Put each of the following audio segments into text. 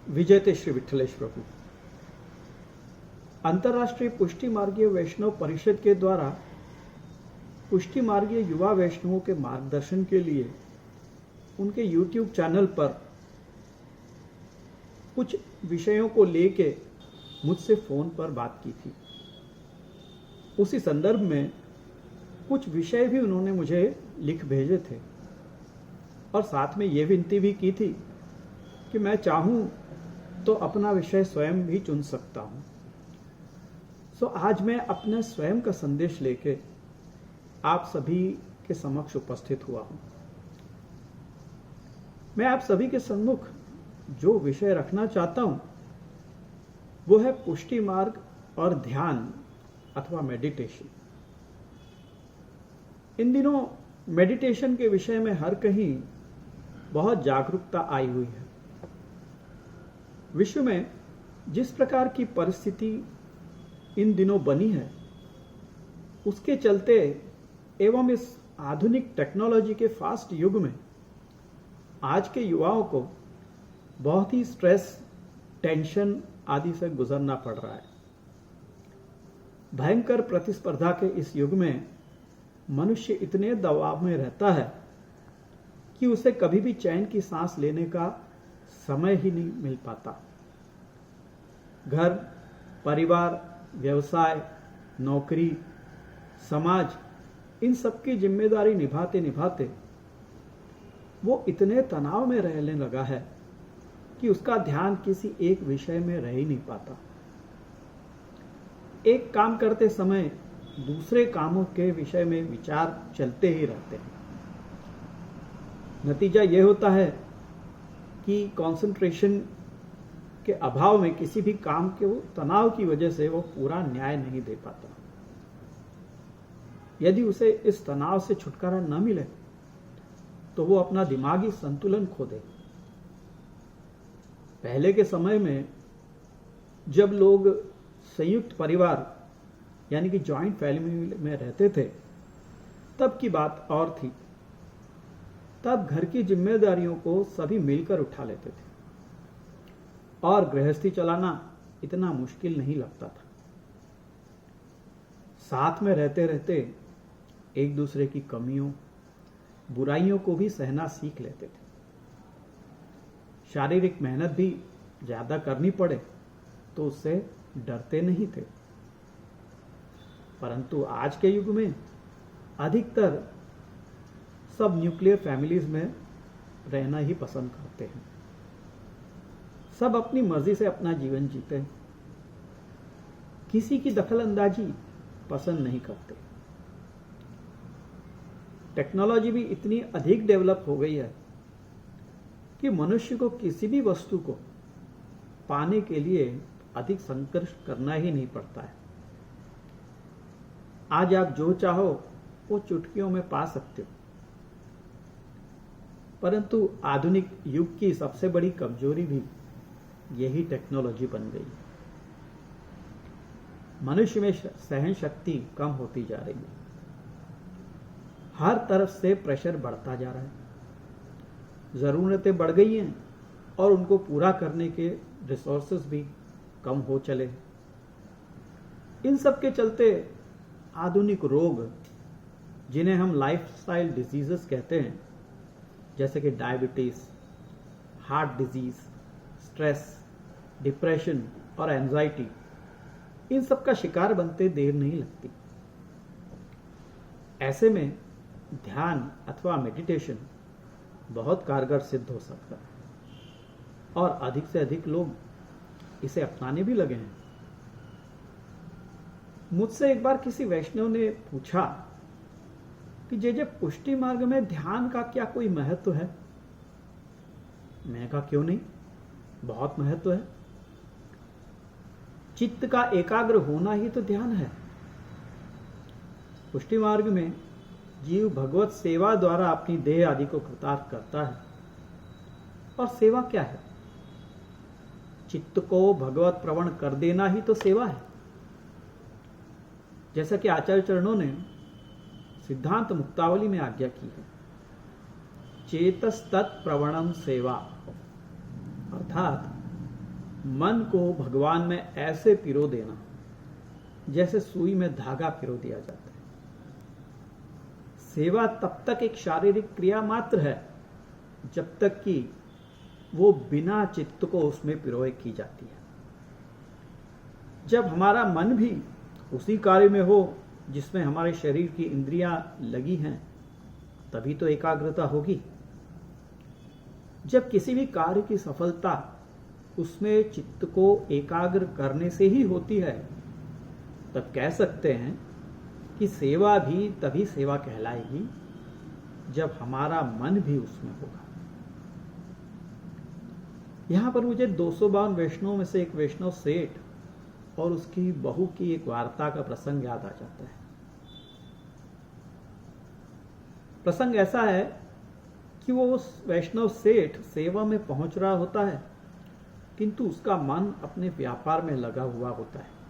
विजयते श्री विठ्ठलेश प्रभु। अंतर्राष्ट्रीय पुष्टि मार्गीय वैष्णव परिषद के द्वारा पुष्टि मार्गीय युवा वैष्णवों के मार्गदर्शन के लिए उनके YouTube चैनल पर कुछ विषयों को लेके मुझसे फोन पर बात की थी। उसी संदर्भ में कुछ विषय भी उन्होंने मुझे लिख भेजे थे और साथ में ये विनती भी की थी कि मैं चाहूं तो अपना विषय स्वयं भी चुन सकता हूं। सो आज मैं अपने स्वयं का संदेश लेके आप सभी के समक्ष उपस्थित हुआ हूं। मैं आप सभी के सम्मुख जो विषय रखना चाहता हूं वो है पुष्टि मार्ग और ध्यान अथवा मेडिटेशन। इन दिनों मेडिटेशन के विषय में हर कहीं बहुत जागरूकता आई हुई है। विश्व में जिस प्रकार की परिस्थिति इन दिनों बनी है उसके चलते एवं इस आधुनिक टेक्नोलॉजी के फास्ट युग में आज के युवाओं को बहुत ही स्ट्रेस, टेंशन आदि से गुजरना पड़ रहा है। भयंकर प्रतिस्पर्धा के इस युग में मनुष्य इतने दबाव में रहता है कि उसे कभी भी चैन की सांस लेने का समय ही नहीं मिल पाता। घर, परिवार, व्यवसाय, नौकरी, समाज, इन सबकी जिम्मेदारी निभाते निभाते वो इतने तनाव में रहने लगा है कि उसका ध्यान किसी एक विषय में रह ही नहीं पाता। एक काम करते समय दूसरे कामों के विषय में विचार चलते ही रहते हैं। नतीजा यह होता है कि कंसंट्रेशन के अभाव में किसी भी काम के वो तनाव की वजह से वो पूरा न्याय नहीं दे पाता। यदि उसे इस तनाव से छुटकारा न मिले तो वो अपना दिमागी संतुलन खो दे। पहले के समय में जब लोग संयुक्त परिवार यानी कि जॉइंट फैमिली में रहते थे तब की बात और थी। तब घर की जिम्मेदारियों को सभी मिलकर उठा लेते थे और गृहस्थी चलाना इतना मुश्किल नहीं लगता था। साथ में रहते रहते एक दूसरे की कमियों, बुराइयों को भी सहना सीख लेते थे। शारीरिक मेहनत भी ज्यादा करनी पड़े तो उससे डरते नहीं थे। परंतु आज के युग में अधिकतर सब न्यूक्लियर फैमिलीज में रहना ही पसंद करते हैं। सब अपनी मर्जी से अपना जीवन जीते हैं, किसी की दखलंदाजी पसंद नहीं करते। टेक्नोलॉजी भी इतनी अधिक डेवलप हो गई है कि मनुष्य को किसी भी वस्तु को पाने के लिए अधिक संघर्ष करना ही नहीं पड़ता है। आज आप जो चाहो वो चुटकियों में पा सकते हो। परंतु आधुनिक युग की सबसे बड़ी कमजोरी भी यही टेक्नोलॉजी बन गई है। मनुष्य में सहन शक्ति कम होती जा रही है। हर तरफ से प्रेशर बढ़ता जा रहा है। जरूरतें बढ़ गई हैं और उनको पूरा करने के रिसोर्सेज भी कम हो चले। इन सब के चलते आधुनिक रोग, जिन्हें हम लाइफस्टाइल डिजीजेस कहते हैं, जैसे कि diabetes, heart disease, stress, depression और एंजाइटी, इन सब का शिकार बनते देर नहीं लगती। ऐसे में ध्यान अथवा मेडिटेशन बहुत कारगर सिद्ध हो सकता है और अधिक से अधिक लोग इसे अपनाने भी लगे हैं। मुझसे एक बार किसी वैष्णव ने पूछा कि जे पुष्टि मार्ग में ध्यान का क्या कोई महत्व है? मैं कहा क्यों नहीं, बहुत महत्व है। चित्त का एकाग्र होना ही तो ध्यान है। पुष्टि मार्ग में जीव भगवत सेवा द्वारा अपनी देह आदि को कृतार्थ करता है। और सेवा क्या है? चित्त को भगवत प्रवण कर देना ही तो सेवा है। जैसा कि आचार्य चरणों ने सिद्धांत मुक्तावली में आज्ञा की है, चेतस्तत् प्रवणम सेवा, अर्थात मन को भगवान में ऐसे पिरो देना जैसे सुई में धागा पिरो दिया जाता है। सेवा तब तक एक शारीरिक क्रिया मात्र है जब तक कि वो बिना चित्त को उसमें पिरोए की जाती है। जब हमारा मन भी उसी कार्य में हो जिसमें हमारे शरीर की इंद्रियां लगी हैं, तभी तो एकाग्रता होगी। जब किसी भी कार्य की सफलता उसमें चित्त को एकाग्र करने से ही होती है, तब कह सकते हैं कि सेवा भी तभी सेवा कहलाएगी जब हमारा मन भी उसमें होगा। यहां पर मुझे 252 वैष्णव में से एक वैष्णव सेठ और उसकी बहू की एक वार्ता का प्रसंग याद आ जाता है। प्रसंग ऐसा है कि वो उस वैष्णव सेठ सेवा में पहुंच रहा होता है, किंतु उसका मन अपने व्यापार में लगा हुआ होता है।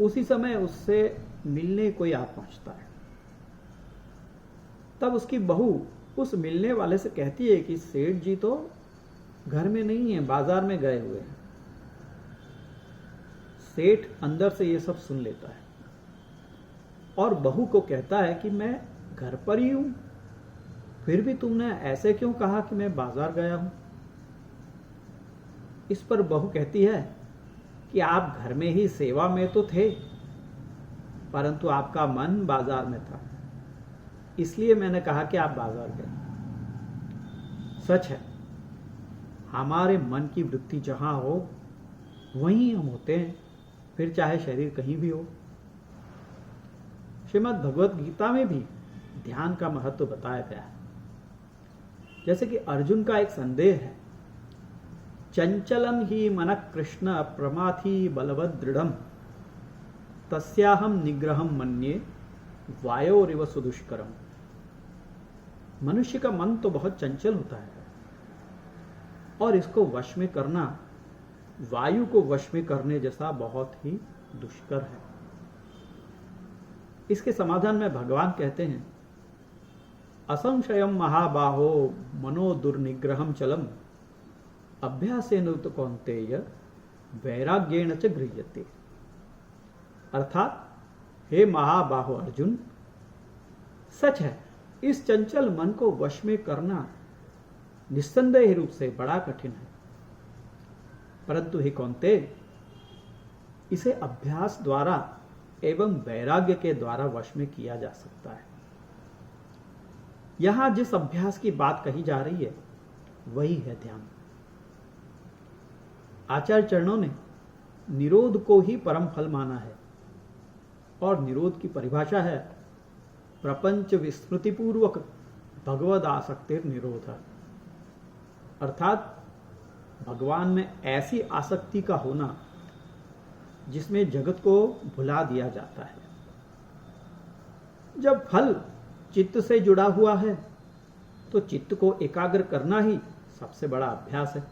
उसी समय उससे मिलने कोई आ पहुंचता है। तब उसकी बहू उस मिलने वाले से कहती है कि सेठ जी तो घर में नहीं है, बाजार में गए हुए हैं। सेठ अंदर से ये सब सुन लेता है और बहू को कहता है कि मैं घर पर ही हूं, फिर भी तुमने ऐसे क्यों कहा कि मैं बाजार गया हूं। इस पर बहू कहती है कि आप घर में ही सेवा में तो थे, परंतु आपका मन बाजार में था, इसलिए मैंने कहा कि आप बाजार गए। सच है, हमारे मन की वृत्ति जहां हो वहीं हम होते हैं, फिर चाहे शरीर कहीं भी हो। श्रीमद् भगवत गीता में भी ध्यान का महत्व बताया गया है। जैसे कि अर्जुन का एक संदेह है, चंचलम ही मन कृष्ण प्रमाथि बलवद दृढ़म तस्याहम निग्रहम मन्ये वायोरिव सुदुष्करम। मनुष्य का मन तो बहुत चंचल होता है और इसको वश में करना वायु को वश में करने जैसा बहुत ही दुष्कर है। इसके समाधान में भगवान कहते हैं, असंशयम महाबाहो मनो दुर्निग्रहम चलम अभ्यासेन तु कौन्तेय वैराग्येण च गृह्यते। अर्थात हे महाबाहो अर्जुन, सच है इस चंचल मन को वश में करना निस्संदेह रूप से बड़ा कठिन है, परंतु हे कौन्तेय, इसे अभ्यास द्वारा एवं वैराग्य के द्वारा वश में किया जा सकता है। यहां जिस अभ्यास की बात कही जा रही है वही है ध्यान। आचार्य चरणों ने निरोध को ही परम फल माना है और निरोध की परिभाषा है प्रपंच विस्मृतिपूर्वक भगवद आसक्तिर निरोध। अर्थात भगवान में ऐसी आसक्ति का होना जिसमें जगत को भुला दिया जाता है। जब फल चित्त से जुड़ा हुआ है तो चित्त को एकाग्र करना ही सबसे बड़ा अभ्यास है,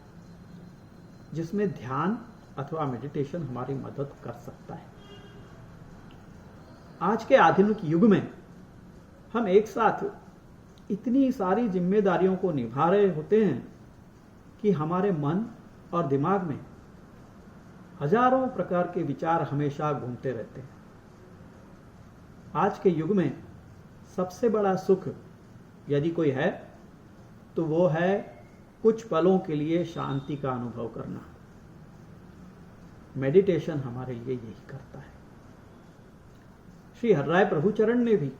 जिसमें ध्यान अथवा मेडिटेशन हमारी मदद कर सकता है। आज के आधुनिक युग में हम एक साथ इतनी सारी जिम्मेदारियों को निभा रहे होते हैं कि हमारे मन और दिमाग में हजारों प्रकार के विचार हमेशा घूमते रहते हैं। आज के युग में सबसे बड़ा सुख यदि कोई है तो वो है कुछ पलों के लिए शांति का अनुभव करना। मेडिटेशन हमारे लिए यही करता है। श्री हर्राय प्रभुचरण ने भी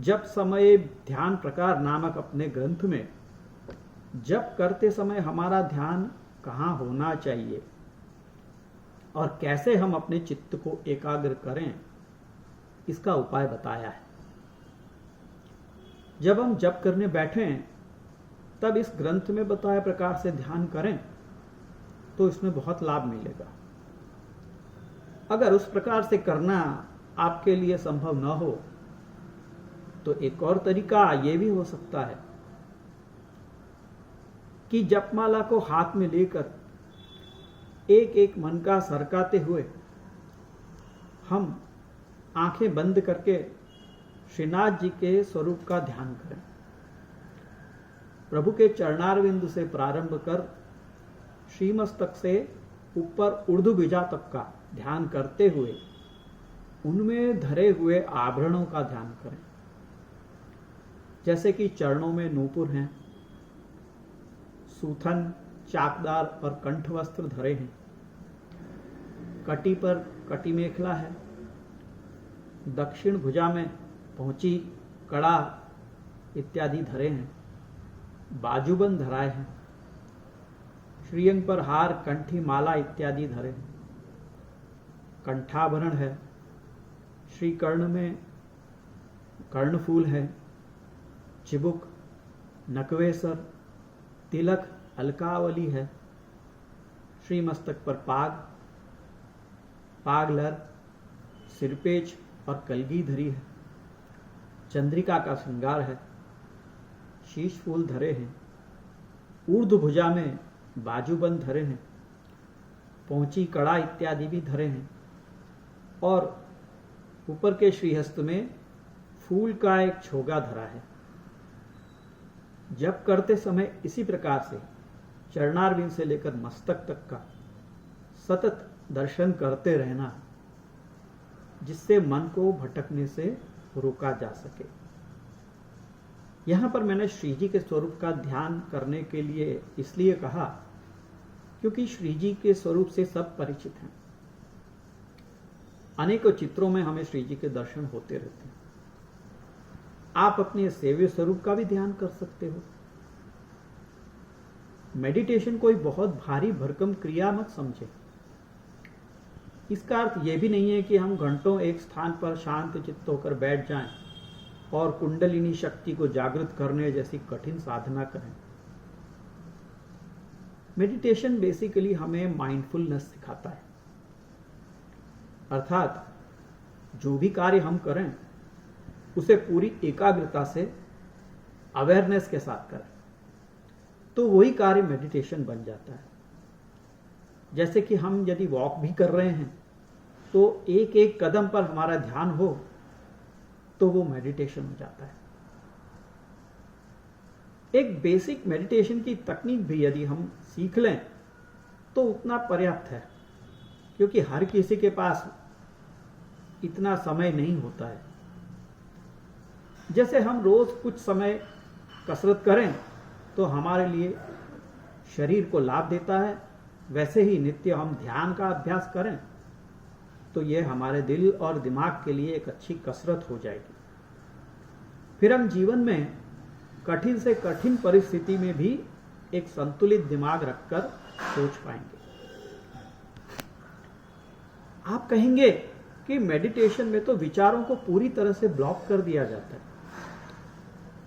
जप समय ध्यान प्रकार नामक अपने ग्रंथ में जप करते समय हमारा ध्यान कहां होना चाहिए और कैसे हम अपने चित्त को एकाग्र करें, इसका उपाय बताया है। जब हम जप करने बैठें तब इस ग्रंथ में बताए प्रकार से ध्यान करें तो इसमें बहुत लाभ मिलेगा। अगर उस प्रकार से करना आपके लिए संभव न हो तो एक और तरीका यह भी हो सकता है कि जपमाला को हाथ में लेकर एक एक मन का सरकाते हुए हम आंखें बंद करके श्रीनाथ जी के स्वरूप का ध्यान करें। प्रभु के चरणारविंद से प्रारंभ कर श्रीमस्तक से ऊपर ऊर्ध्वभुजा तक का ध्यान करते हुए उनमें धरे हुए आभरणों का ध्यान करें। जैसे कि चरणों में नूपुर हैं, सूथन, चाकदार और कंठ वस्त्र धरे हैं, कटी पर कटी मेखला है, दक्षिण भुजा में पहुंची, कड़ा इत्यादि धरे हैं, बाजूबंद धराए हैं, श्रीअंग पर हार, कंठी माला इत्यादि धरे हैं, कंठाभरण है, श्री कर्ण में कर्णफूल है, चिबुक, नकवेसर, तिलक, अलकावली है, श्री मस्तक पर पागलर, सिरपेच और कलगी धरी है, चंद्रिका का श्रृंगार है, शीश फूल धरे हैं, ऊर्ध्व भुजा में बाजूबंद धरे हैं, पहुंची कड़ा इत्यादि भी धरे हैं और ऊपर के श्रीहस्त में फूल का एक छोगा धरा है। जप करते समय इसी प्रकार से चरणारविंद से लेकर मस्तक तक का सतत दर्शन करते रहना, जिससे मन को भटकने से रोका जा सके। यहां पर मैंने श्री जी के स्वरूप का ध्यान करने के लिए इसलिए कहा क्योंकि श्री जी के स्वरूप से सब परिचित हैं। अनेकों चित्रों में हमें श्री जी के दर्शन होते रहते हैं। आप अपने सेव्य स्वरूप का भी ध्यान कर सकते हो। मेडिटेशन कोई बहुत भारी भरकम क्रिया मत समझे। इसका अर्थ यह भी नहीं है कि हम घंटों एक स्थान पर शांत चित्त होकर बैठ जाएं और कुंडलिनी शक्ति को जागृत करने जैसी कठिन साधना करें। मेडिटेशन बेसिकली हमें माइंडफुलनेस सिखाता है, अर्थात जो भी कार्य हम करें उसे पूरी एकाग्रता से, अवेयरनेस के साथ करें, तो वही कार्य मेडिटेशन बन जाता है। जैसे कि हम यदि वॉक भी कर रहे हैं तो एक एक कदम पर हमारा ध्यान हो तो वो मेडिटेशन हो जाता है। एक बेसिक मेडिटेशन की तकनीक भी यदि हम सीख लें तो उतना पर्याप्त है, क्योंकि हर किसी के पास इतना समय नहीं होता है। जैसे हम रोज कुछ समय कसरत करें तो हमारे लिए शरीर को लाभ देता है, वैसे ही नित्य हम ध्यान का अभ्यास करें तो यह हमारे दिल और दिमाग के लिए एक अच्छी कसरत हो जाएगी। फिर हम जीवन में कठिन से कठिन परिस्थिति में भी एक संतुलित दिमाग रखकर सोच पाएंगे। आप कहेंगे कि मेडिटेशन में तो विचारों को पूरी तरह से ब्लॉक कर दिया जाता है,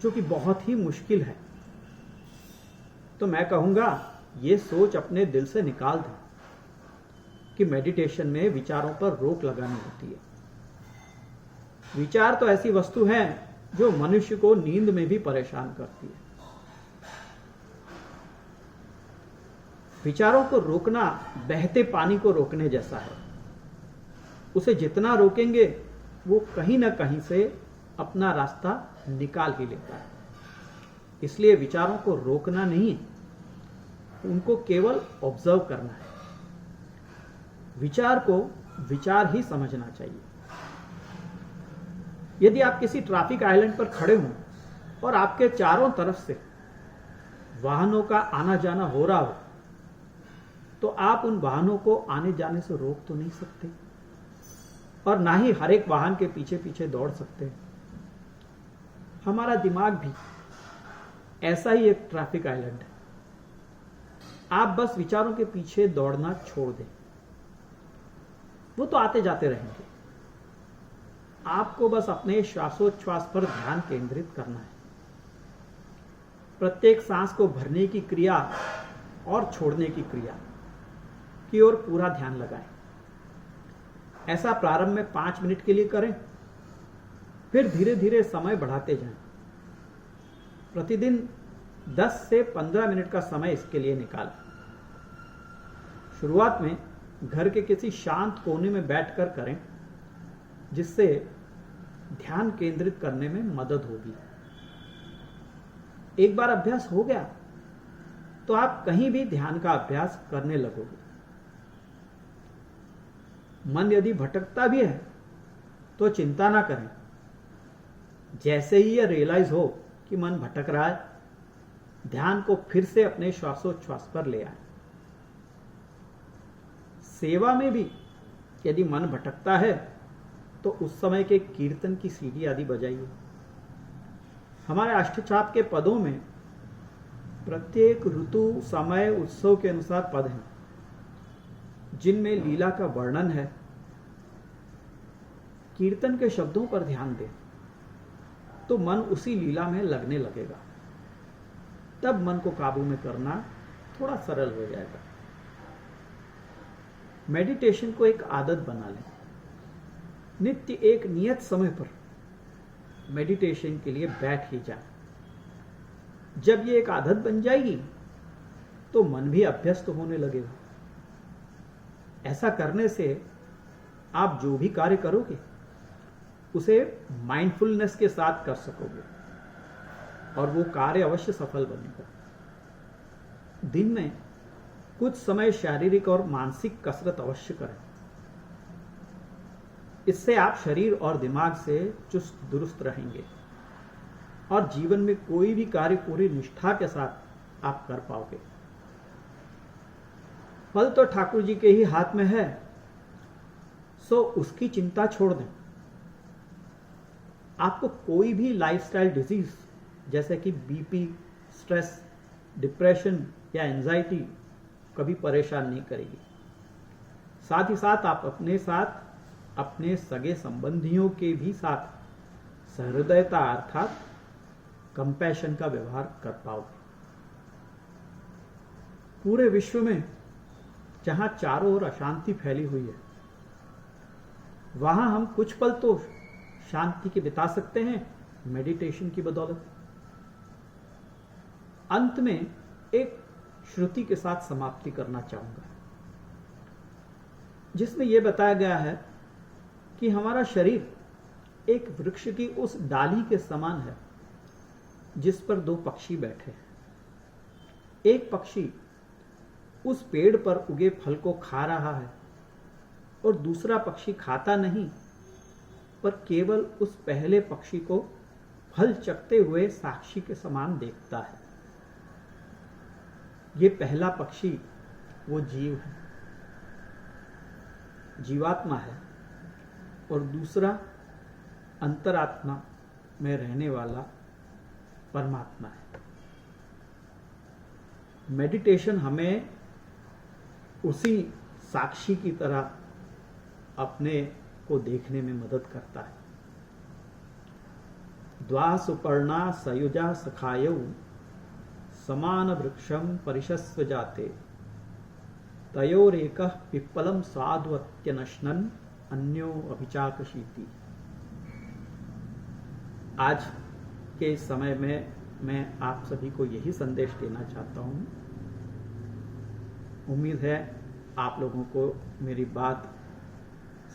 जो कि बहुत ही मुश्किल है। तो मैं कहूंगा ये सोच अपने दिल से निकाल दें कि मेडिटेशन में विचारों पर रोक लगानी होती है। विचार तो ऐसी वस्तु है जो मनुष्य को नींद में भी परेशान करती है। विचारों को रोकना बहते पानी को रोकने जैसा है। उसे जितना रोकेंगे वो कहीं ना कहीं से अपना रास्ता निकाल ही लेता है। इसलिए विचारों को रोकना नहीं, उनको केवल ऑब्जर्व करना है। विचार को विचार ही समझना चाहिए। यदि आप किसी ट्रैफिक आइलैंड पर खड़े हों और आपके चारों तरफ से वाहनों का आना जाना हो रहा हो, तो आप उन वाहनों को आने जाने से रोक तो नहीं सकते और ना ही हर एक वाहन के पीछे पीछे दौड़ सकते हैं। हमारा दिमाग भी ऐसा ही एक ट्रैफिक आइलैंड है। आप बस विचारों के पीछे दौड़ना छोड़ दें, वो तो आते जाते रहेंगे। आपको बस अपने श्वासोच्छ्वास पर ध्यान केंद्रित करना है। प्रत्येक सांस को भरने की क्रिया और छोड़ने की क्रिया की ओर पूरा ध्यान लगाएं। ऐसा प्रारंभ में 5 मिनट के लिए करें, फिर धीरे धीरे समय बढ़ाते जाएं। प्रतिदिन 10 से 15 मिनट का समय इसके लिए निकालें। शुरुआत में घर के किसी शांत कोने में बैठकर करें, जिससे ध्यान केंद्रित करने में मदद होगी। एक बार अभ्यास हो गया तो आप कहीं भी ध्यान का अभ्यास करने लगोगे। मन यदि भटकता भी है तो चिंता ना करें। जैसे ही यह रियलाइज हो कि मन भटक रहा है, ध्यान को फिर से अपने श्वासोच्छ्वास पर ले आए। सेवा में भी यदि मन भटकता है तो उस समय के कीर्तन की सीढ़ी आदि बजाइए। हमारे अष्टचाप के पदों में प्रत्येक ऋतु, समय, उत्सव के अनुसार पद हैं जिनमें लीला का वर्णन है। कीर्तन के शब्दों पर ध्यान दें तो मन उसी लीला में लगने लगेगा। तब मन को काबू में करना थोड़ा सरल हो जाएगा। मेडिटेशन को एक आदत बना लें। नित्य एक नियत समय पर मेडिटेशन के लिए बैठ ही जाए। जब ये एक आदत बन जाएगी तो मन भी अभ्यस्त होने लगेगा। ऐसा करने से आप जो भी कार्य करोगे उसे माइंडफुलनेस के साथ कर सकोगे और वो कार्य अवश्य सफल बनेगा। दिन में कुछ समय शारीरिक और मानसिक कसरत अवश्य करें। इससे आप शरीर और दिमाग से चुस्त दुरुस्त रहेंगे और जीवन में कोई भी कार्य पूरी निष्ठा के साथ आप कर पाओगे। फल तो ठाकुर जी के ही हाथ में है, सो उसकी चिंता छोड़ दें। आपको कोई भी लाइफस्टाइल डिजीज जैसे कि बीपी, स्ट्रेस, डिप्रेशन या एंजाइटी कभी परेशान नहीं करेगी। साथ ही साथ आप अपने साथ अपने सगे संबंधियों के भी साथ सहृदयता अर्थात कंपैशन का व्यवहार कर पाओगे। पूरे विश्व में जहां चारों ओर अशांति फैली हुई है, वहां हम कुछ पल तो शांति के बिता सकते हैं मेडिटेशन की बदौलत। अंत में एक श्रुति के साथ समाप्ति करना चाहूंगा, जिसमें यह बताया गया है कि हमारा शरीर एक वृक्ष की उस डाली के समान है जिस पर दो पक्षी बैठे हैं। एक पक्षी उस पेड़ पर उगे फल को खा रहा है और दूसरा पक्षी खाता नहीं, पर केवल उस पहले पक्षी को फल चखते हुए साक्षी के समान देखता है। ये पहला पक्षी वो जीव है, जीवात्मा है, और दूसरा अंतरात्मा में रहने वाला परमात्मा है। मेडिटेशन हमें उसी साक्षी की तरह अपने को देखने में मदद करता है। द्वा सुपर्णा सयुजा सखायौ समान वृक्षम परिशस्व जाते तयोरेकः पिप्पलम साधुत्यनश्नन् अन्यो अभिचाकशीति। आज के समय में मैं आप सभी को यही संदेश देना चाहता हूं। उम्मीद है आप लोगों को मेरी बात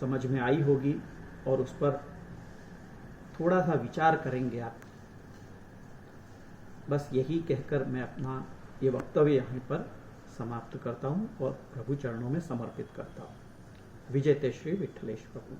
समझ में आई होगी और उस पर थोड़ा सा विचार करेंगे आप। बस यही कहकर मैं अपना ये वक्तव्य यहाँ पर समाप्त करता हूँ और प्रभु चरणों में समर्पित करता हूँ। विजयते श्री विठ्ठलेश प्रभु।